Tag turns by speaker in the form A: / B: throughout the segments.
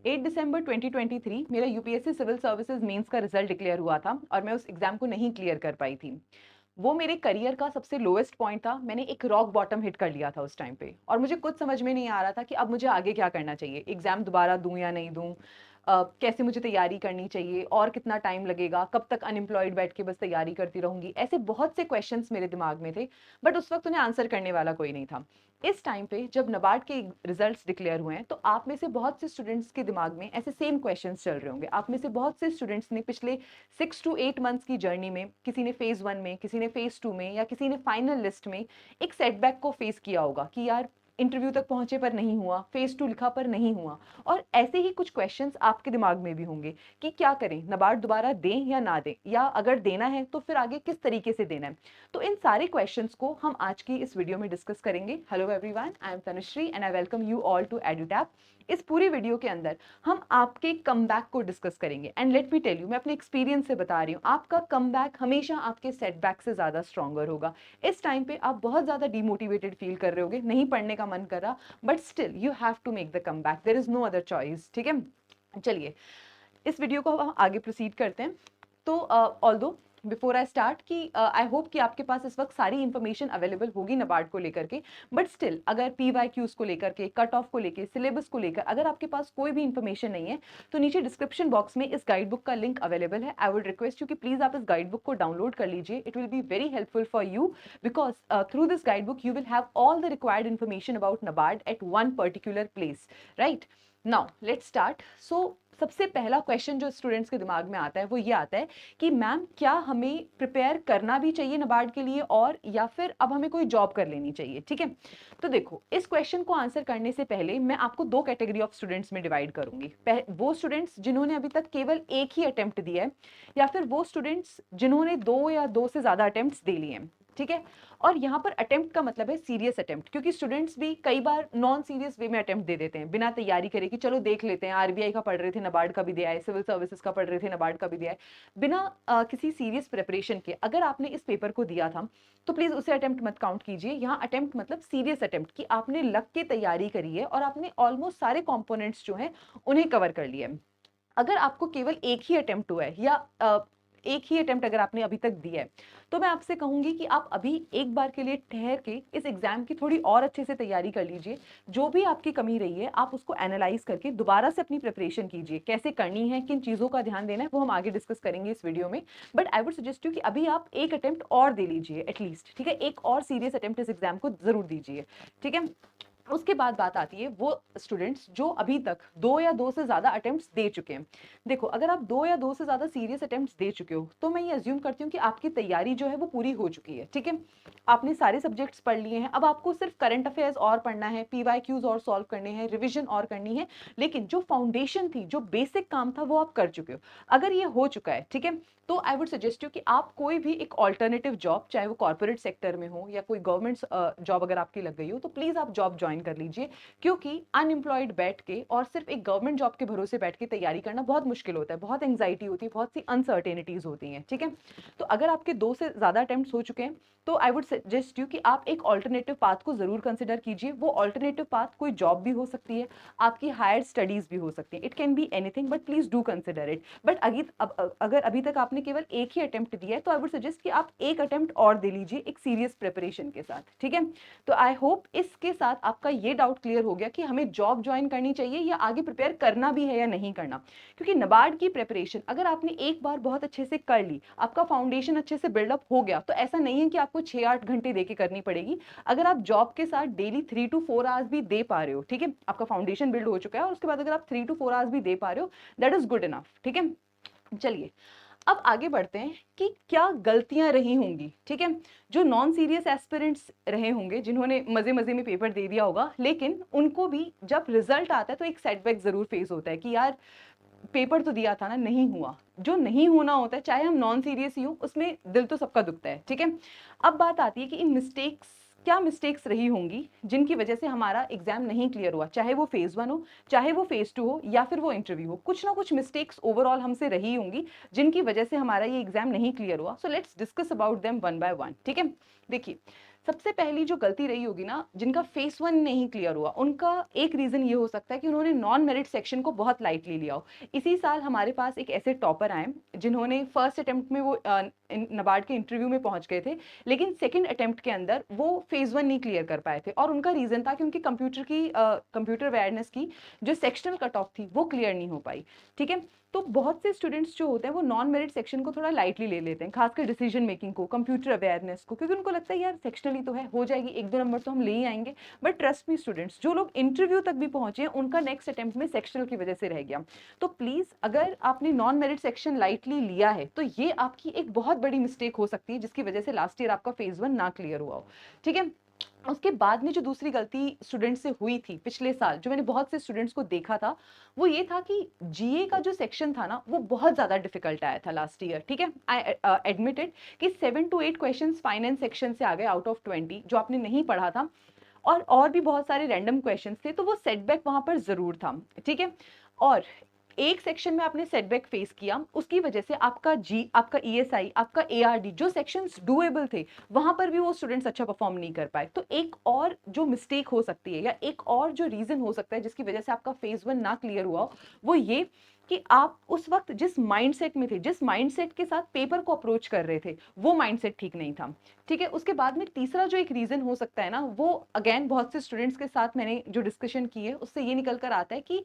A: 8 दिसंबर 2023 मेरा UPSC civil services mains का result declare हुआ था और मैं उस एग्जाम को नहीं क्लियर कर पाई थी। वो मेरे करियर का सबसे लोएस्ट पॉइंट था। मैंने एक रॉक बॉटम हिट कर लिया था उस टाइम पे और मुझे कुछ समझ में नहीं आ रहा था कि अब मुझे आगे क्या करना चाहिए। एग्जाम दोबारा दूं या नहीं दूं, कैसे मुझे तैयारी करनी चाहिए और कितना टाइम लगेगा, कब तक अनएम्प्लॉयड बैठ के बस तैयारी करती रहूंगी। ऐसे बहुत से क्वेश्चंस मेरे दिमाग में थे, बट उस वक्त उन्हें आंसर करने वाला कोई नहीं था। इस टाइम पे जब नबार्ड के रिजल्ट्स डिक्लेयर हुए हैं तो आप में से बहुत से स्टूडेंट्स के दिमाग में ऐसे सेम क्वेश्चंस चल रहे होंगे। आप में से बहुत से स्टूडेंट्स ने पिछले 6 to 8 मंथ्स की जर्नी में, किसी ने फेज 1 में, किसी ने फेज 2 में या किसी ने फाइनल लिस्ट में एक सेटबैक को फेस किया होगा कि यार इंटरव्यू तक पहुंचे पर नहीं हुआ, फेज 2 लिखा पर नहीं हुआ। और ऐसे ही कुछ क्वेश्चंस आपके दिमाग में भी होंगे कि क्या करें, नबार्ड दोबारा दें या ना दें, या अगर देना है तो फिर आगे किस तरीके से देना है। तो इन सारे क्वेश्चंस को हम आज की इस वीडियो में डिस्कस करेंगे। Hello everyone, I am Tanushree and I welcome you all to Edutap. इस पूरी वीडियो के अंदर हम आपके कमबैक को डिस्कस करेंगे and let me tell you, मैं अपने एक्सपीरियंस से बता रही हूँ, आपका कमबैक हमेशा आपके सेटबैक से ज़्यादा स्ट्रॉन्गर होगा। इस टाइम पे आप बहुत ज़्यादा डिमोटिवेटेड फील कर रहे होगे, नहीं पढ़ने का मन कर रहा, but still you have to make the comeback, there is no other choice. ठीक है, चलिए इस वीडियो को हम आगे प्रोसीड करते हैं। तो ऑल्दो बिफोर आई स्टार्ट कि आई होप कि आपके पास इस वक्त सारी इंफॉर्मेशन अवेलेबल होगी नबार्ड को लेकर के, बट स्टिल अगर PYQs को लेकर के, कट ऑफ को लेकर, सिलेबस को लेकर अगर आपके पास कोई भी इंफॉर्मेशन नहीं है तो नीचे डिस्क्रिप्शन बॉक्स में इस गाइड बुक का लिंक अवेलेबल है। आई वुड रिक्वेस्ट यू कि प्लीज आप इस गाइड बुक को डाउनलोड कर लीजिए। It will be very helpful for you because through this guide book you will have all the required information about NABARD at one particular place, right. Now let's start. So सबसे पहला question जो students के दिमाग में आता है वो ये आता है कि मैम क्या हमें प्रिपेयर करना भी चाहिए नबार्ड के लिए, और या फिर अब हमें कोई जॉब कर लेनी चाहिए। ठीक है, तो देखो इस क्वेश्चन को आंसर करने से पहले मैं आपको दो कैटेगरी ऑफ स्टूडेंट्स में डिवाइड करूंगी। वो स्टूडेंट्स जिन्होंने अभी तक केवल एक ही अटेम्प्ट दिया है, या फिर वो स्टूडेंट्स जिन्होंने दो या दो से ज्यादा अटेम्प्ट्स दे लिए हैं। ठीक है, और यहाँ पर अटेम्प्ट का मतलब है सीरियस अटेम्प्ट, क्योंकि स्टूडेंट्स भी कई बार नॉन सीरियस वे में अटेम्प्ट दे देते हैं बिना तैयारी करे कि चलो देख लेते हैं, आरबीआई का पढ़ रहे थे नबार्ड का भी दिया है, सिविल सर्विसेज का पढ़ रहे थे नबार्ड का भी दिया है, बिना किसी सीरियस प्रिपरेशन के। अगर आपने इस पेपर को दिया था तो प्लीज उसे अटेम्प्ट मत काउंट कीजिए। यहाँ अटेम्प्ट मतलब सीरियस अटेम्प्ट कि आपने लग के तैयारी करी है और आपने ऑलमोस्ट सारे कॉम्पोनेंट्स जो हैं उन्हें कवर कर लिया है। अगर आपको केवल एक ही अटेम्प्ट हुआ है या एक ही अटेम्प्ट अगर आपने अभी तक दिया है, तो मैं आपसे कहूंगी कि आप अभी एक बार के लिए ठहर के इस एग्जाम की थोड़ी और अच्छे से तैयारी कर लीजिए। जो भी आपकी कमी रही है आप उसको एनालाइज करके दोबारा से अपनी प्रिपरेशन कीजिए। कैसे करनी है, किन चीज़ों का ध्यान देना है, वो हम आगे डिस्कस करेंगे इस वीडियो में। But I would suggest you कि अभी आप एक अटेम्प्ट और दे लीजिए एटलीस्ट। ठीक है, एक और सीरियस अटेम्प्ट इस एग्जाम को जरूर दीजिए। ठीक है, उसके बाद बात आती है वो स्टूडेंट्स जो अभी तक दो या दो से ज्यादा अटेम्प्ट्स दे चुके हैं। देखो अगर आप दो या दो से ज्यादा सीरियस अटेम्प्ट्स दे चुके हो तो मैं ये अज्यूम करती हूँ कि आपकी तैयारी जो है वो पूरी हो चुकी है। ठीक है, आपने सारे सब्जेक्ट्स पढ़ लिए हैं, अब आपको सिर्फ करंट अफेयर्स और पढ़ना है, PYQs और सॉल्व करने हैं, रिविजन और करनी है। लेकिन जो फाउंडेशन थी, जो बेसिक काम था, वो आप कर चुके हो। अगर ये हो चुका है, ठीक है, तो आई वुड सजेस्ट यू कि आप कोई भी एक ऑल्टरनेटिव जॉब, चाहे वो कॉर्पोरेट सेक्टर में हो या कोई गवर्नमेंट जॉब अगर आपकी लग गई हो, तो प्लीज आप जॉब ज्वाइन कर लीजिए। क्योंकि अनएम्प्लॉयड बैठ के और सिर्फ एक गवर्नमेंट जॉब के भरोसे बैठ के तैयारी करना बहुत मुश्किल होता है, बहुत एंग्जाइटी होती है, बहुत सी अनसर्टेनिटीज होती हैं। ठीक है, तो अगर आपके दो से ज्यादा अटेम्प्ट्स हो चुके हैं तो आई वुड सजेस्ट यू कि आप एक ऑल्टरनेटिव पाथ को जरूर कंसिडर कीजिए। वो ऑल्टरनेटिव पाथ कोई जॉब भी हो सकती है, आपकी हायर स्टडीज भी हो सकती है, it can be anything, but please do consider it. But अगर अभी तक आपने केवल एक ही अटेम्प्ट दिया है तो आई वुड सजेस्ट कि आप एक अटेम्प्ट और दे लीजिए एक सीरियस प्रिपरेशन के साथ। ठीक है, तो आई होप इसके साथ आपका ये डाउट क्लियर हो गया कि हमें जॉब ज्वाइन करनी चाहिए या आगे प्रिपेयर करना भी है या नहीं करना। क्योंकि नबार्ड की प्रिपरेशन अगर आपने एक बार बहुत अच्छे से कर ली, आपका फाउंडेशन अच्छे से बिल्डअप हो गया, तो ऐसा नहीं है कि आपको 6-8 घंटे देके करनी पड़ेगी। अगर आप जॉब के साथ डेली 3 to 4 आवर्स भी दे पा रहे हो, ठीक है, आपका फाउंडेशन बिल्ड हो चुका है और उसके बाद अगर आप 3 to 4 आवर्स भी दे पा रहे हो, दैट इज गुड इनफ। ठीक है, चलिए अब आगे बढ़ते हैं कि क्या गलतियां रही होंगी। ठीक है, जो नॉन सीरियस एस्पिरेंट्स रहे होंगे, जिन्होंने मजे मजे में पेपर दे दिया होगा, लेकिन उनको भी जब रिजल्ट आता है तो एक सेटबैक जरूर फेस होता है कि यार पेपर तो दिया था ना, नहीं हुआ। जो नहीं होना होता है, चाहे हम नॉन सीरियस ही हो, उसमें दिल तो सबका दुखता है। ठीक है, अब बात आती है कि इन मिस्टेक्स, क्या मिस्टेक्स रही होंगी जिनकी वजह से हमारा एग्जाम नहीं क्लियर हुआ, चाहे वो फेज 1 हो, चाहे वो फेज 2 हो, या फिर वो इंटरव्यू हो। कुछ ना कुछ मिस्टेक्स ओवरऑल हमसे रही होंगी जिनकी वजह से हमारा ये एग्जाम नहीं क्लियर हुआ। So let's discuss about them one by one. ठीक है, देखिए सबसे पहली जो गलती रही होगी ना, जिनका फेस 1 नहीं क्लियर हुआ, उनका एक रीज़न ये हो सकता है कि उन्होंने नॉन मेरिट सेक्शन को बहुत लाइटली लिया हो। इसी साल हमारे पास एक ऐसे टॉपर आए, जिन्होंने फर्स्ट अटेम्प्ट में वो नाबार्ड के इंटरव्यू में पहुंच गए थे, लेकिन सेकंड अटेम्प्ट के अंदर वो फेज़ 1 नहीं क्लियर कर पाए थे, और उनका रीज़न था कि उनकी कंप्यूटर अवेयरनेस की जो सेक्शनल कट ऑफ थी, वो क्लियर नहीं हो पाई। ठीक है? तो बहुत से स्टूडेंट्स जो होते हैं वो नॉन मेरिट सेक्शन को थोड़ा लाइटली ले लेते हैं, खासकर डिसीजन मेकिंग को, कंप्यूटर अवेयरनेस को, क्योंकि उनको लगता है यार सेक्शनली तो है, हो जाएगी, 1-2 नंबर तो हम ले ही आएंगे। बट ट्रस्ट मी स्टूडेंट्स, जो लोग इंटरव्यू तक भी पहुंचे हैं, उनका नेक्स्ट अटेम्प्ट में सेक्शनल की वजह से रह गया। तो प्लीज, अगर आपने नॉन मेरिट सेक्शन लाइटली लिया है, तो ये आपकी एक बहुत बड़ी मिस्टेक हो सकती है, जिसकी वजह से लास्ट ईयर आपका फेज 1 ना क्लियर हुआ हो। ठीक है? उसके बाद में जो दूसरी गलती स्टूडेंट से हुई थी पिछले साल, जो मैंने बहुत से स्टूडेंट्स को देखा था, वो ये था कि जीए का जो सेक्शन था ना, वो बहुत ज़्यादा डिफिकल्ट आया था लास्ट ईयर। ठीक है? आई एडमिटेड कि 7 to 8 क्वेश्चंस फाइनेंस सेक्शन से आ गए आउट ऑफ 20, जो आपने नहीं पढ़ा था, और भी बहुत सारे रैंडम क्वेश्चंस थे, तो वो सेटबैक वहां पर ज़रूर था। ठीक है? और एक सेक्शन में आपने सेटबैक फेस किया, उसकी वजह से आपका ईएसआई, आपका एआरडी, जो सेक्शंस डुएबल थे, वहां पर भी वो स्टूडेंट्स अच्छा परफॉर्म नहीं कर पाए। तो एक और जो मिस्टेक हो सकती है, या एक और जो रीजन हो सकता है जिसकी वजह से आपका फेज 1 ना क्लियर हुआ, वो ये कि आप उस वक्त जिस माइंडसेट में थे, जिस माइंडसेट के साथ पेपर को अप्रोच कर रहे थे, वो माइंडसेट ठीक नहीं था। ठीक है? उसके बाद में तीसरा जो एक रीजन हो सकता है ना, वो अगेन बहुत से स्टूडेंट्स के साथ मैंने जो डिस्कशन की है, उससे ये निकल कर आता है कि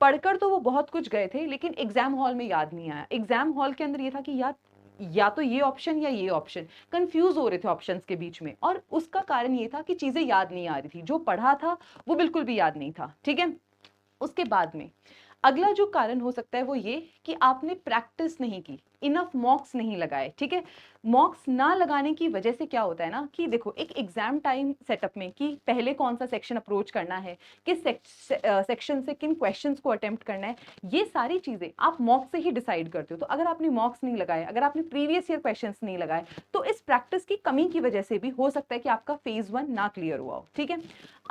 A: पढ़कर तो वो बहुत कुछ गए थे, लेकिन एग्जाम हॉल में याद नहीं आया। एग्जाम हॉल के अंदर ये था कि यार, या तो ये ऑप्शन या ये ऑप्शन, कंफ्यूज हो रहे थे ऑप्शंस के बीच में, और उसका कारण ये था कि चीजें याद नहीं आ रही थी, जो पढ़ा था वो बिल्कुल भी याद नहीं था। ठीक है? उसके बाद में अगला जो कारण हो सकता है वो ये कि आपने प्रैक्टिस नहीं की, इनफ मॉक्स नहीं लगाए। ठीक है? मॉक्स ना लगाने की वजह से क्या होता है ना, कि देखो, एक एग्जाम टाइम सेटअप में कि पहले कौन सा सेक्शन अप्रोच करना है, किस सेक्शन से किन क्वेश्चंस को अटेम्प्ट करना है, ये सारी चीजें आप मॉक से ही डिसाइड करते हो। तो अगर आपने मॉक्स नहीं लगाए, अगर आपने प्रीवियस ईयर क्वेश्चंस नहीं लगाए, तो इस प्रैक्टिस की कमी की वजह से भी हो सकता है कि आपका फेज 1 ना क्लियर हुआ हो। ठीक है?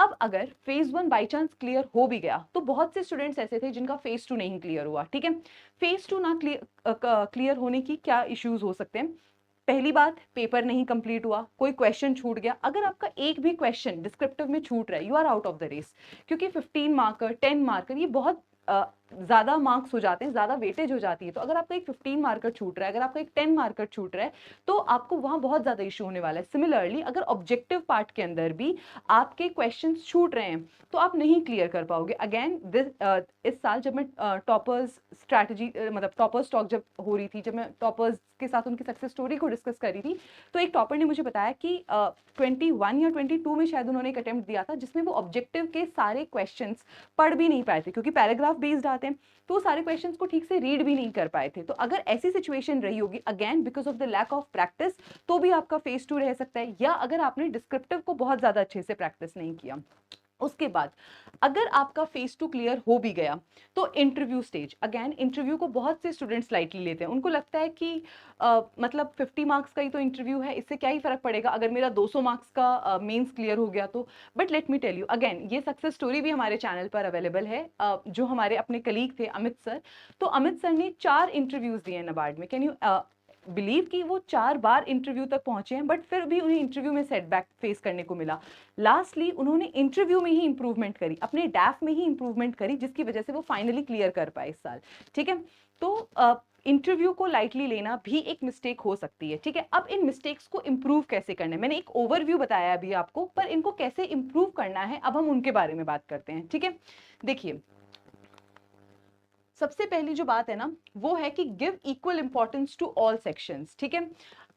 A: अब अगर फेज 1 बाई चांस क्लियर हो भी गया, तो बहुत से स्टूडेंट्स ऐसे थे जिनका फेज 2 नहीं क्लियर हुआ। ठीक है? फेज 2 ना क्लियर होने की क्या इश्यूज हो सकते हैं? पहली बात, पेपर नहीं कंप्लीट हुआ, कोई क्वेश्चन छूट गया। अगर आपका एक भी क्वेश्चन डिस्क्रिप्टिव में छूट रहा है, you are out of the race, क्योंकि 15 मार्कर, 10 मार्कर, ये बहुत ज्यादा मार्क्स हो जाते हैं, ज्यादा वेटेज हो जाती है। तो अगर आपका एक 15 मार्कर छूट रहा है, अगर आपका एक 10 मार्कर छूट रहा है, तो आपको वहां बहुत ज्यादा इशू होने वाला है। सिमिलरली, अगर ऑब्जेक्टिव पार्ट के अंदर भी आपके क्वेश्चंस छूट रहे हैं, तो आप नहीं क्लियर कर पाओगे। अगेन इस साल जब मैं टॉपर्स स्ट्रैटेजी, मतलब टॉपर्स टॉक जब हो रही थी, जब मैं टॉपर्स के साथ उनकी सक्सेस स्टोरी को डिस्कस कर रही थी, तो एक टॉपर ने मुझे बताया कि 21 या 22 में शायद उन्होंने एक अटेम्प्ट दिया था, जिसमें वो ऑब्जेक्टिव के सारे क्वेश्चंस पढ़ भी नहीं पाए थे, क्योंकि पैराग्राफ बेस्ड आते हैं, तो सारे क्वेश्चंस को ठीक से रीड भी नहीं कर पाए थे। तो अगर ऐसी सिचुएशन रही होगी, again because of the lack of practice, तो भी आपका फेज 2 रह सकता है, या अगर आपने डिस्क्रिप्टिव को बहुत ज्यादा अच्छे से प्रैक्टिस नहीं किया। उसके बाद अगर आपका फेज 2 क्लियर हो भी गया, तो इंटरव्यू स्टेज, अगेन इंटरव्यू को बहुत से स्टूडेंट्स लाइटली लेते हैं। उनको लगता है कि मतलब 50 मार्क्स का ही तो इंटरव्यू है, इससे क्या ही फर्क पड़ेगा अगर मेरा 200 मार्क्स का मेंस क्लियर हो गया तो। But let me tell you, again ये सक्सेस स्टोरी भी हमारे चैनल पर अवेलेबल है। जो हमारे अपने कलीग थे अमित सर, तो अमित सर ने 4 इंटरव्यूज दिए हैं नाबार्ड में। कैन यू बिलीव कि वो 4 बार इंटरव्यू तक पहुंचे हैं, बट फिर भी उन्हें इंटरव्यू में सेटबैक फेस करने को मिला। लास्टली उन्होंने इंटरव्यू में ही इंप्रूवमेंट करी, अपने डैफ में ही इंप्रूवमेंट करी, जिसकी वजह से वो फाइनली क्लियर कर पाए इस साल। ठीक है? तो इंटरव्यू को लाइटली लेना भी एक मिस्टेक हो सकती है। ठीक है? अब इन मिस्टेक्स को इंप्रूव कैसे करना है, मैंने एक ओवरव्यू बताया अभी आपको, पर इनको कैसे इंप्रूव करना है, अब हम उनके बारे में बात करते हैं। ठीक है? देखिए, सबसे पहली जो बात है ना, वो है कि give equal importance to all sections. ठीक है?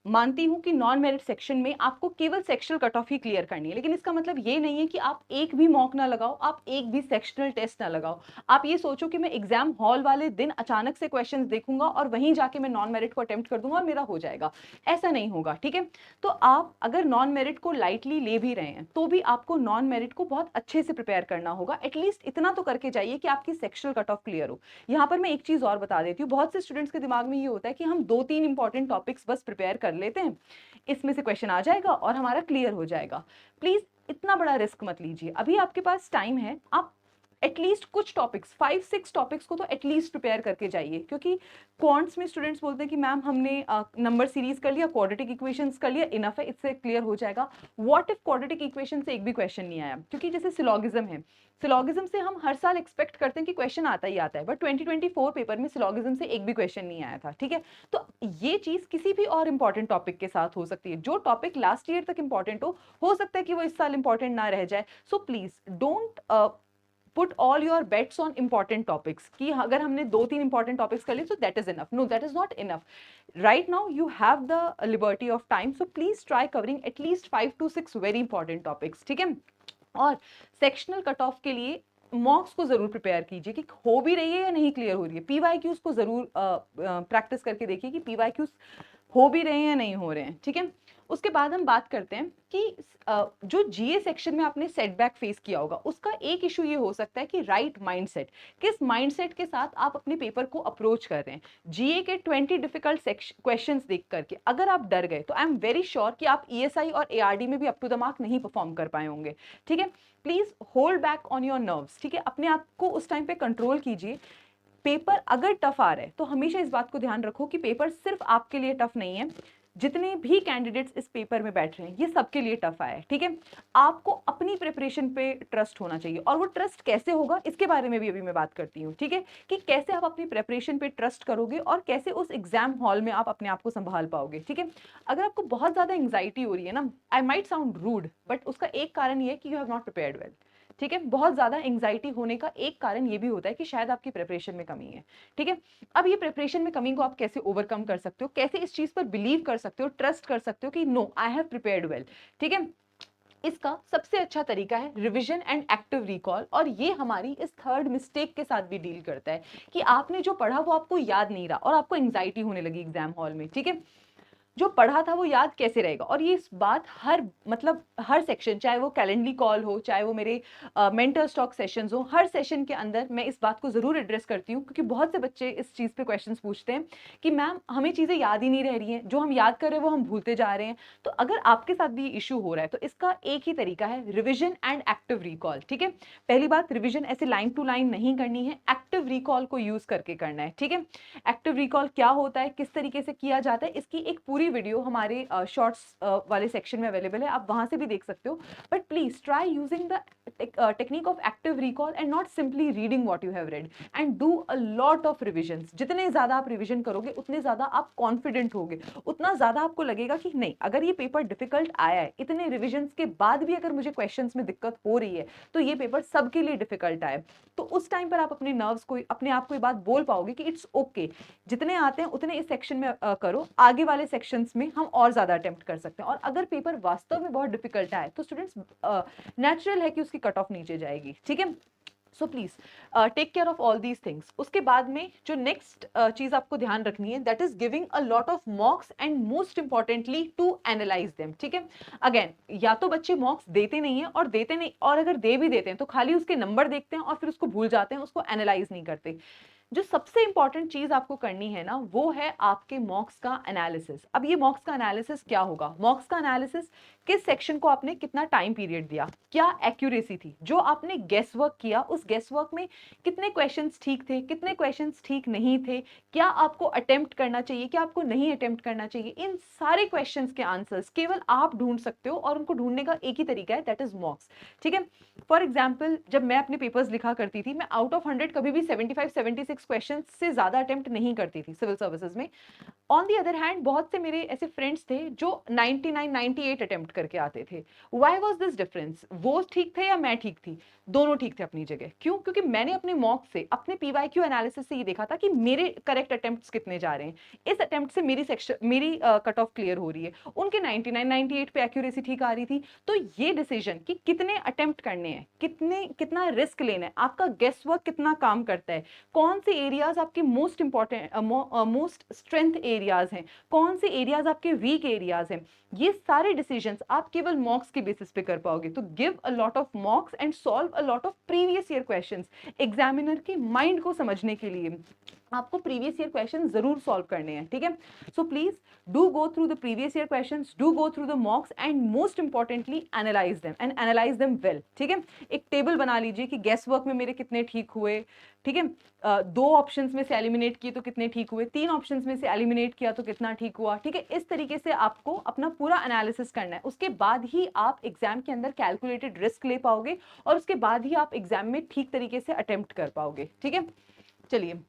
A: मानती हूं कि नॉन मेरिट सेक्शन में आपको केवल सेक्शनल कट ऑफ ही क्लियर करनी है, लेकिन इसका मतलब ये नहीं है कि आप एक भी मॉक ना लगाओ, आप एक भी सेक्शनल टेस्ट ना लगाओ। आप ये सोचो कि मैं एग्जाम हॉल वाले दिन अचानक से क्वेश्चंस देखूंगा और वहीं जाके मैं नॉन मेरिट को अटेम्प्ट कर दूंगा और मेरा हो जाएगा। ऐसा नहीं होगा। ठीक है? तो आप अगर नॉन मेरिट को लाइटली ले भी रहे हैं, तो भी आपको नॉन मेरिट को बहुत अच्छे से प्रिपेयर करना होगा। एटलीस्ट इतना तो करके जाइए कि आपकी सेक्शनल कट ऑफ क्लियर हो। यहाँ पर मैं एक चीज और बता देती हूँ, बहुत से स्टूडेंट्स के दिमाग में ये होता है कि हम 2-3 इंपॉर्टेंट टॉपिक्स बस प्रिपेयर कर लेते हैं, इसमें से क्वेश्चन आ जाएगा और हमारा क्लियर हो जाएगा। प्लीज इतना बड़ा रिस्क मत लीजिए, अभी आपके पास टाइम है। आप एटलीस्ट कुछ टॉपिक्स 5-6 टॉपिक्स को तो एटलीस्ट प्रिपेयर करके जाइए, क्योंकि क्वांट्स में स्टूडेंट्स बोलते हैं कि मैम हमने नंबर सीरीज कर लिया, क्वाड्रेटिक इक्वेशंस कर लिया, इनफ है, इससे क्लियर हो जाएगा। व्हाट इफ क्वाड्रेटिक इक्वेशन से एक भी क्वेश्चन नहीं आया? क्योंकि जैसे सिलॉगिज्म है, सिलॉगिज्म से हम हर साल एक्सपेक्ट करते हैं कि क्वेश्चन आता ही आता है, बट 2024 पेपर में सिलॉगिज्म से एक भी क्वेश्चन नहीं आया था, ठीक है। तो ये चीज किसी भी और इंपॉर्टेंट टॉपिक के साथ हो सकती है। जो टॉपिक लास्ट ईयर तक इंपॉर्टेंट हो सकता है कि वो इस साल इंपॉर्टेंट ना रह जाए। So please don't put all your bets on important topics, कि अगर हमने 2-3 इंपॉर्टेंट टॉपिक्स कर लिए तो that is enough. No, that is not enough. Right now you have the liberty of time, so please try covering at least 5 to 6 very important topics, ठीक है। और sectional cut off के लिए मॉक्स को जरूर प्रिपेयर कीजिए कि हो भी रही है या नहीं क्लियर हो रही है। पीवाईक्यूज को जरूर प्रैक्टिस करके देखिए कि पीवाईक्यूज हो भी रहे हैं या नहीं हो रहे हैं, ठीक है। उसके बाद हम बात करते हैं कि जो जीए सेक्शन में आपने सेटबैक फेस किया होगा, उसका एक इशू ये हो सकता है कि राइट माइंडसेट, किस माइंडसेट के साथ आप अपने पेपर को अप्रोच कर रहे हैं। जीए के 20 डिफिकल्ट क्वेश्चंस देख करके अगर आप डर गए तो आई एम वेरी श्योर कि आप ईएसआई और एआरडी में भी अप टू द मार्क नहीं परफॉर्म कर पाए होंगे, ठीक है। Please hold back on your nerves, ठीक है। अपने आप को उस टाइम पे कंट्रोल कीजिए। पेपर अगर टफ आ रहा है तो हमेशा इस बात को ध्यान रखो कि पेपर सिर्फ आपके लिए टफ नहीं है, जितने भी कैंडिडेट्स इस पेपर में बैठ रहे हैं ये सबके लिए टफ आया है, ठीक है। आपको अपनी प्रिपरेशन पे ट्रस्ट होना चाहिए, और वो ट्रस्ट कैसे होगा इसके बारे में भी अभी मैं बात करती हूँ, ठीक है, कि कैसे आप अपनी प्रिपरेशन पे ट्रस्ट करोगे और कैसे उस एग्जाम हॉल में आप अपने आप को संभाल पाओगे, ठीक है। अगर आपको बहुत ज्यादा एंग्जाइटी हो रही है ना, I might sound rude, but उसका एक कारण ये है कि you have not prepared well, ठीक है। बहुत ज्यादा एंग्जाइटी होने का एक कारण ये भी होता है कि शायद आपकी प्रिपरेशन में कमी है, ठीक है। अब ये प्रिपरेशन में कमी को आप कैसे ओवरकम कर सकते हो, कैसे इस चीज पर बिलीव कर सकते हो, ट्रस्ट कर सकते हो कि no, I have prepared well, ठीक है। इसका सबसे अच्छा तरीका है रिवीजन एंड एक्टिव रिकॉल, और ये हमारी इस थर्ड मिस्टेक के साथ भी डील करता है कि आपने जो पढ़ा वो आपको याद नहीं रहा और आपको एंग्जाइटी होने लगी एग्जाम हॉल में, ठीक है। जो पढ़ा था वो याद कैसे रहेगा? और ये इस बात हर सेक्शन, चाहे वो कैलेंडरी कॉल हो, चाहे वो मेरे मेंटर स्टॉक सेशंस हो, हर सेशन के अंदर मैं इस बात को जरूर एड्रेस करती हूँ, क्योंकि बहुत से बच्चे इस चीज पे क्वेश्चंस पूछते हैं कि मैम हमें चीजें याद ही नहीं रह रही हैं, जो हम याद कर रहे हैं वो हम भूलते जा रहे हैं। तो अगर आपके साथ भी ये इशू हो रहा है तो इसका एक ही तरीका है, रिविजन एंड एक्टिव रिकॉल, ठीक है। पहली बात, रिविजन ऐसे लाइन टू लाइन नहीं करनी है, एक्टिव रिकॉल को यूज करके करना है, ठीक है। एक्टिव रिकॉल क्या होता है, किस तरीके से किया जाता है, इसकी एक पूरी वीडियो हमारे शॉर्ट्स वाले सेक्शन में अवेलेबल है, आप वहां से भी देख सकते हो। But please try using the technique of active recall and not simply reading what you have read, and do a lot of revisions. जितने ज्यादा आप रिविजन करोगे उतने ज्यादा आप कॉन्फिडेंट होगे, उतना ज्यादा आपको लगेगा कि नहीं, अगर ये पेपर डिफिकल्ट आया है, इतने रिविजन्स के बाद भी अगर मुझे क्वेश्चंस में दिक्कत हो रही है तो ये पेपर सबके लिए डिफिकल्ट आया। तो उस टाइम पर आप अपने नर्व्स को, अपने आप को ये बात बोल पाओगे कि इट्स ओके, जितने आते हैं उतने इस सेक्शन में करो, आगे वाले सेक्शंस में हम और ज्यादा अटेम्प्ट कर सकते हैं। और अगर पेपर वास्तव में बहुत डिफिकल्ट आए तो स्टूडेंट्स, नेचुरल है कि उसकी कट ऑफ नीचे जाएगी, ठीक है। So please take care of all these things. उसके बाद में जो नेक्स्ट चीज आपको ध्यान रखनी है, that is giving a lot of mocks and most importantly to analyse them, ठीक है। अगेन, या तो बच्चे मॉक्स देते नहीं है, और अगर दे भी देते हैं तो खाली उसके नंबर देखते हैं और फिर उसको भूल जाते हैं, उसको एनालाइज नहीं करते। जो सबसे इंपॉर्टेंट चीज आपको करनी है ना, वो है आपके मॉक्स का एनालिसिस। अब ये मॉक्स का एनालिसिस क्या होगा? मॉक्स का एनालिसिस, किस सेक्शन को आपने कितना टाइम पीरियड दिया, क्या एक्यूरेसी थी, जो आपने गेस वर्क किया उस गेस वर्क में कितने क्वेश्चंस ठीक थे, कितने क्वेश्चंस ठीक नहीं थे, क्या आपको अटेम्प्ट करना चाहिए, क्या आपको नहीं अटेम्प्ट करना चाहिए, इन सारे क्वेश्चंस के आंसर्स केवल आप ढूंढ सकते हो, और उनको ढूंढने का एक ही तरीका है, दैट इज मॉक्स, ठीक है। फॉर एग्जाम्पल, जब मैं अपने पेपर्स लिखा करती थी, मैं आउट ऑफ 100 कभी भी 75-76 क्वेश्चन से ज्यादा अटेम्प्ट नहीं करती थी सिविल सर्विसेज में। ऑन दी अदर हैंड, बहुत से मेरे ऐसे फ्रेंड्स थे जो 99-98 अटेम्प्ट करके आते थे। Why was this difference? वो ठीक थे या मैं ठीक थी? दोनों ठीक थे अपनी जगह। क्यों? क्योंकि मैंने अपने मॉक से, अपने पीवाईक्यू एनालिसिस से ये देखा था कि मेरे करेक्ट अटेम्प्ट्स कितने जा रहे हैं, इस अटेम्प्ट से मेरी कट ऑफ क्लियर हो रही है, उनके 99-98 पे एक्यूरेसी ठीक आ रही थी। तो ये डिसीजन कि कितने अटेम्प्ट करने हैं, कितना रिस्क लेना है, आपका गेस वर्क कितना काम करता है, कौन से एरियाज आपके most important, most strength areas हैं, कौन से एरियाज आपके वीक एरियाज हैं, ये सारे डिसीजंस आप केवल मॉक्स के बेसिस पे कर पाओगे। तो give a lot of mocks and solve a lot of previous year questions, examiner के माइंड को समझने के लिए। आपको प्रीवियस ईयर क्वेश्चन जरूर सॉल्व करने हैं, ठीक है। So please do go through the previous year questions, do go through the मॉक्स and most importantly analyse them and analyse them well, ठीक है। एक टेबल बना लीजिए कि गेस वर्क में मेरे कितने ठीक हुए, ठीक है। दो ऑप्शंस में से एलिमिनेट किए तो कितने ठीक हुए, तीन ऑप्शंस में से एलिमिनेट किया तो कितना ठीक हुआ, ठीक है। इस तरीके से आपको अपना पूरा एनालिसिस करना है, उसके बाद ही आप एग्जाम के अंदर कैलकुलेटेड रिस्क ले पाओगे और उसके बाद ही आप एग्जाम में ठीक तरीके से अटेम्प्ट कर पाओगे, ठीक है। चलिए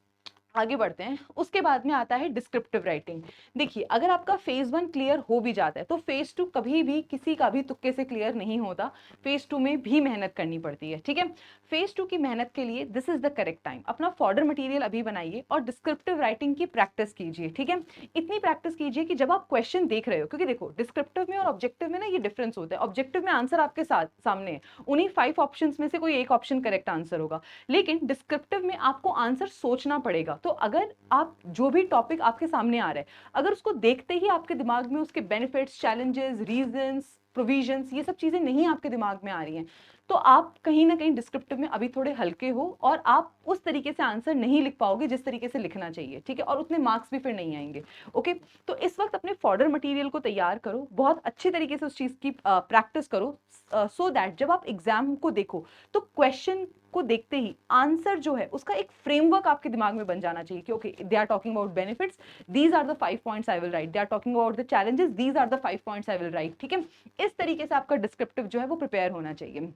A: आगे बढ़ते हैं। उसके बाद में आता है डिस्क्रिप्टिव राइटिंग। देखिए अगर आपका फेज 1 क्लियर हो भी जाता है तो फेज 2 कभी भी किसी का भी तुक्के से क्लियर नहीं होता, फेज 2 में भी मेहनत करनी पड़ती है, ठीक है। फेज 2 की मेहनत के लिए this is the correct time, अपना फॉर्डर मटेरियल अभी बनाइए और डिस्क्रिप्टिव राइटिंग की प्रैक्टिस कीजिए, ठीक है। इतनी प्रैक्टिस कीजिए कि जब आप क्वेश्चन देख रहे हो, क्योंकि देखो डिस्क्रिप्टिव में और ऑब्जेक्टिव में ना ये डिफरेंस होता है, ऑब्जेक्टिव में आंसर आपके साथ सामने है, उन्हीं 5 ऑप्शन में से कोई एक ऑप्शन करेक्ट आंसर होगा, लेकिन डिस्क्रिप्टिव में आपको आंसर सोचना पड़ेगा। तो अगर आप जो भी टॉपिक आपके सामने आ रहा है, अगर उसको देखते ही आपके दिमाग में उसके बेनिफिट्स, चैलेंजेस, रीजंस, प्रोविजंस, ये सब चीजें नहीं आपके दिमाग में आ रही हैं, तो आप कहीं ना कहीं डिस्क्रिप्टिव में अभी थोड़े हल्के हो और आप उस तरीके से आंसर नहीं लिख पाओगे जिस तरीके से लिखना चाहिए, ठीक है, और उतने मार्क्स भी फिर नहीं आएंगे। ओके, तो इस वक्त अपने फॉर्डर मटेरियल को तैयार करो, बहुत अच्छे तरीके से उस चीज की प्रैक्टिस करो, सो दैट जब आप एग्जाम को देखो तो क्वेश्चन को देखते ही आंसर जो है उसका एक फ्रेमवर्क आपके दिमाग में बन जाना चाहिए कि okay they are talking about benefits, these are the 5 points I will write, they are talking about the challenges, these are the 5 points I will write, ठीक है। इस तरीके से आपका डिस्क्रिप्टिव जो है वो प्रिपेयर होना चाहिए।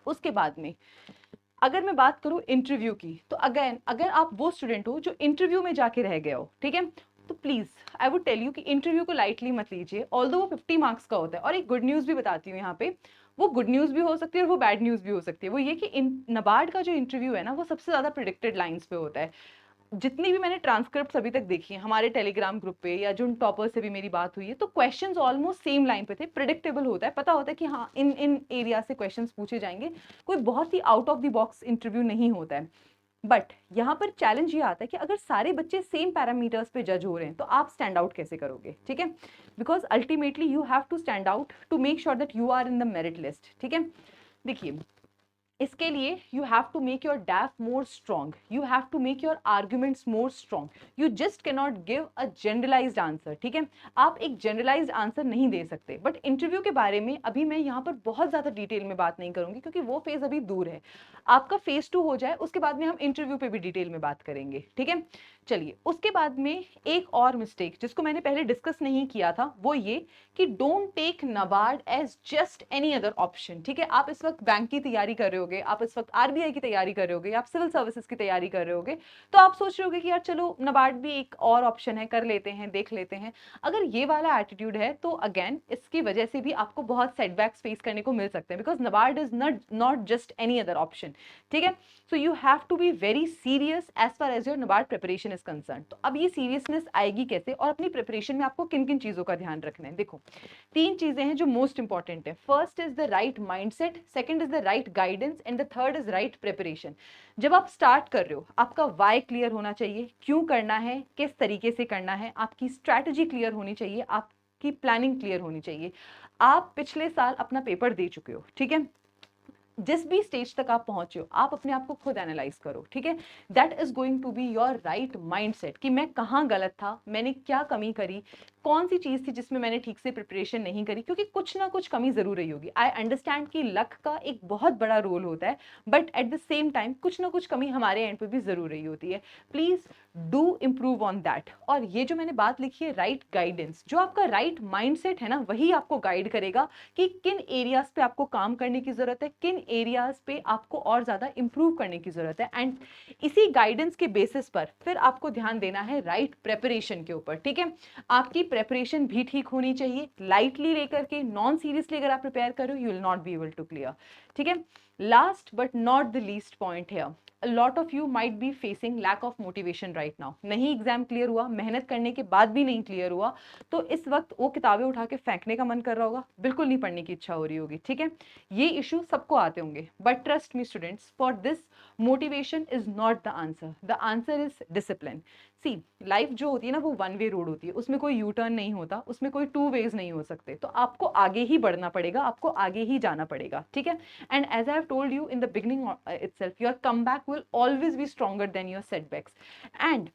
A: उसके बाद में अगर मैं बात करूं इंटरव्यू की, तो अगेन अगर आप वो स्टूडेंट हो जो इंटरव्यू में जाके रह गए हो, ठीक है, तो please I would tell you कि इंटरव्यू को लाइटली मत लीजिए, ऑल्दो वो 50 मार्क्स का होता है। और एक गुड न्यूज भी बताती हूँ यहाँ पे, वो गुड न्यूज भी हो सकती है और वो बैड न्यूज भी हो सकती है। वो ये कि नबार्ड का जो इंटरव्यू है ना वो सबसे ज्यादा प्रिडिक्टेड लाइंस पे होता है। जितनी भी मैंने ट्रांसक्रिप्ट अभी तक देखी है हमारे टेलीग्राम ग्रुप पे या जिन टॉपर्स से भी मेरी बात हुई है, तो क्वेश्चंस ऑलमोस्ट सेम लाइन पे थे, प्रिडिक्टेबल होता है, पता होता है कि हाँ इन इन एरिया से क्वेश्चंस पूछे जाएंगे, कोई बहुत ही out of the box interview नहीं होता है। बट यहाँ पर चैलेंज ये आता है कि अगर सारे बच्चे सेम पैरामीटर्स पे जज हो रहे हैं तो आप स्टैंड आउट कैसे करोगे, ठीक है। Because ultimately you have to stand out to make sure that you are in the merit list, ठीक है। देखिए इसके लिए you have to make your DAF more strong, you have to make your arguments more strong, you just can not give a generalised answer, ठीक है। आप एक generalised answer नहीं दे सकते। बट इंटरव्यू के बारे में अभी मैं यहाँ पर बहुत ज्यादा डिटेल में बात नहीं करूंगी क्योंकि वो फेज अभी दूर है। आपका फेज 2 हो जाए उसके बाद में हम इंटरव्यू पे भी डिटेल में बात करेंगे, ठीक है। चलिए उसके बाद में एक और मिस्टेक जिसको मैंने पहले डिस्कस नहीं किया था वो ये कि don't take NABARD as just any other option, ठीक है। आप इस वक्त बैंक की तैयारी कर रहे होगे, आप इस वक्त आरबीआई की तैयारी कर रहे होगे, आप सिविल सर्विसेज की तैयारी कर रहे होगे, तो आप सोच रहे होगे कि यार चलो नबार्ड भी एक और ऑप्शन है, कर लेते हैं, देख लेते हैं। अगर ये वाला एटीट्यूड है तो अगेन इसकी वजह से भी आपको बहुत सेटबैक्स फेस करने को मिल सकते हैं, because NABARD is not just any other option, ठीक है। So you have to be very serious as far as your NABARD preparation is concern. तो अब ये सीरियसनेस आएगी कैसे और अपनी प्रिपरेशन में आपको किन किन चीजों का ध्यान रखना है। देखो 3 चीजें हैं जो मोस्ट इंपॉर्टेंट है। First is the right mindset, second is the right guidance and the third is right preparation. जब आप स्टार्ट कर रहे हो आपका वाई क्लियर होना चाहिए, क्यों करना है, किस तरीके से करना है, आपकी स्ट्रैटेजी क्लियर होनी चाहिए, आपकी प्लानिंग क्लियर होनी चाहिए। आप पिछले साल अपना पेपर दे चुके हो, ठीक है, जिस भी स्टेज तक आप पहुंचे हो आप अपने आप को खुद एनालाइज करो, ठीक है। That is going to be your right mindset कि मैं कहाँ गलत था, मैंने क्या कमी करी, कौन सी चीज थी जिसमें मैंने ठीक से प्रिपरेशन नहीं करी, क्योंकि कुछ ना कुछ कमी जरूर रही होगी। आई अंडरस्टैंड कि लक का एक बहुत बड़ा रोल होता है, but at the same time कुछ ना कुछ कमी हमारे एंड पे भी जरूर रही होती है। Please do improve on that. और ये जो मैंने बात लिखी है राइट गाइडेंस, जो आपका राइट माइंडसेट है ना वही आपको गाइड करेगा कि किन एरियाज पे आपको काम करने की जरूरत है, किन एरियाज पे आपको और ज्यादा इंप्रूव करने की जरूरत है। एंड इसी गाइडेंस के बेसिस पर फिर आपको ध्यान देना है राइट प्रेपरेशन के ऊपर, ठीक है। आपकी प्रेपरेशन भी ठीक होनी चाहिए, लाइटली लेकर के, नॉन सीरियसली अगर आप प्रिपेयर करो you will not be able to clear, ठीक है। Last but not the least point है, a lot of you might be facing lack of motivation right now। नहीं एग्जाम क्लियर हुआ, मेहनत करने के बाद भी नहीं क्लियर हुआ, तो इस वक्त वो किताबें उठा के फेंकने का मन कर रहा होगा, बिल्कुल नहीं पढ़ने की इच्छा हो रही होगी, ठीक है। ये इशू सबको आते होंगे, but trust me students, for this motivation is not the answer is discipline. See life जो होती है ना वो वन वे रोड होती है, उसमें कोई यू टर्न नहीं होता, उसमें कोई टू वेज नहीं हो सकते, तो आपको आगे ही बढ़ना पड़ेगा, आपको आगे ही जाना पड़ेगा, ठीक है। And as I have told you in the beginning itself, your comeback will always be stronger than your setbacks. And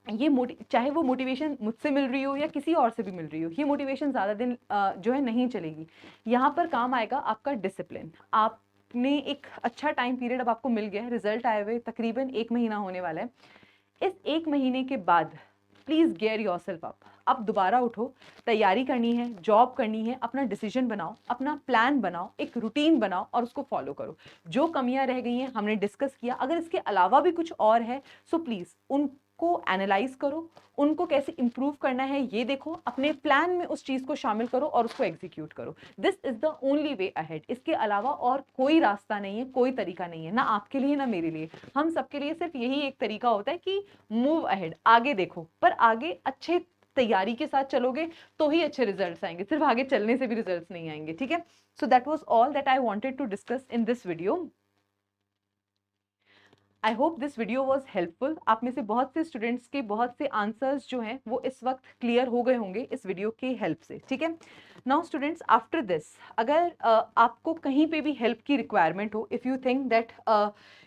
A: ये चाहे वो मोटिवेशन मुझसे मिल रही हो या किसी और से भी मिल रही हो, ये मोटिवेशन ज़्यादा दिन जो है नहीं चलेगी। यहाँ पर काम आएगा आपका डिसिप्लिन। आपने एक अच्छा टाइम पीरियड अब आपको मिल गया है, रिजल्ट आए हुए तकरीबन 1 महीना होने वाला है। इस 1 महीने के बाद प्लीज़ गियर योरसेल्फ अप। अब दोबारा उठो, तैयारी करनी है, जॉब करनी है, अपना डिसीजन बनाओ, अपना प्लान बनाओ, एक रूटीन बनाओ और उसको फॉलो करो। जो कमियां रह गई हैं हमने डिस्कस किया, अगर इसके अलावा भी कुछ और है सो प्लीज़ उनको एनालाइज करो, उनको कैसे इंप्रूव करना है ये देखो, अपने प्लान में उस चीज़ को शामिल करो और उसको एग्जीक्यूट करो। This is the only way ahead. इसके अलावा और कोई रास्ता नहीं है, कोई तरीका नहीं है, ना आपके लिए ना मेरे लिए। हम सबके लिए सिर्फ यही एक तरीका होता है कि मूव अहेड, आगे देखो, पर आगे अच्छे तैयारी के साथ चलोगे तो ही अच्छे रिजल्ट्स आएंगे, सिर्फ आगे चलने से भी रिजल्ट्स नहीं आएंगे, ठीक है। So that was all that I wanted to discuss in this video. I hope this video was helpful. आप में से बहुत से स्टूडेंट्स के बहुत से आंसर्स जो हैं वो इस वक्त क्लियर हो गए होंगे इस वीडियो की हेल्प से, ठीक है। नाउ स्टूडेंट्स, आफ्टर दिस अगर आपको कहीं पे भी हेल्प की रिक्वायरमेंट हो, if you think that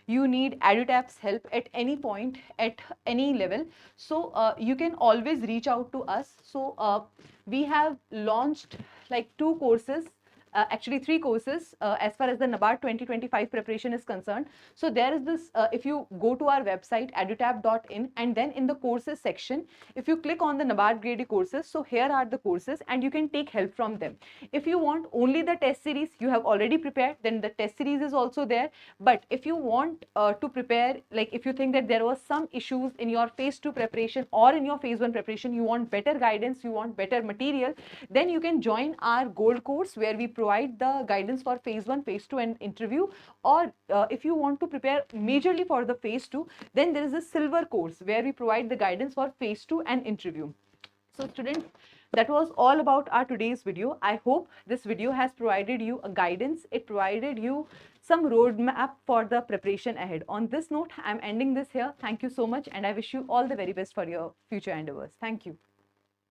A: you need EduTap's help at any point, at any level, so you can always reach out to us. So we have launched like 2 courses, actually 3 courses as far as the NABARD 2025 preparation is concerned. So there is this, if you go to our website edutap.in and then in the courses section, if you click on the NABARD graded courses, so here are the courses and you can take help from them. If you want only the test series you have already prepared, then the test series is also there. But if you want to prepare, like if you think that there was some issues in your phase 2 preparation or in your phase 1 preparation, you want better guidance, you want better material, then you can join our gold course where we provide the guidance for phase 1, phase 2 and interview. Or if you want to prepare majorly for the phase 2, then there is a silver course where we provide the guidance for phase 2 and interview. So students, that was all about our today's video. I hope this video has provided you a guidance. It provided you some roadmap for the preparation ahead. On this note, I'm ending this here. Thank you so much and I wish you all the very best for your future endeavors. Thank you.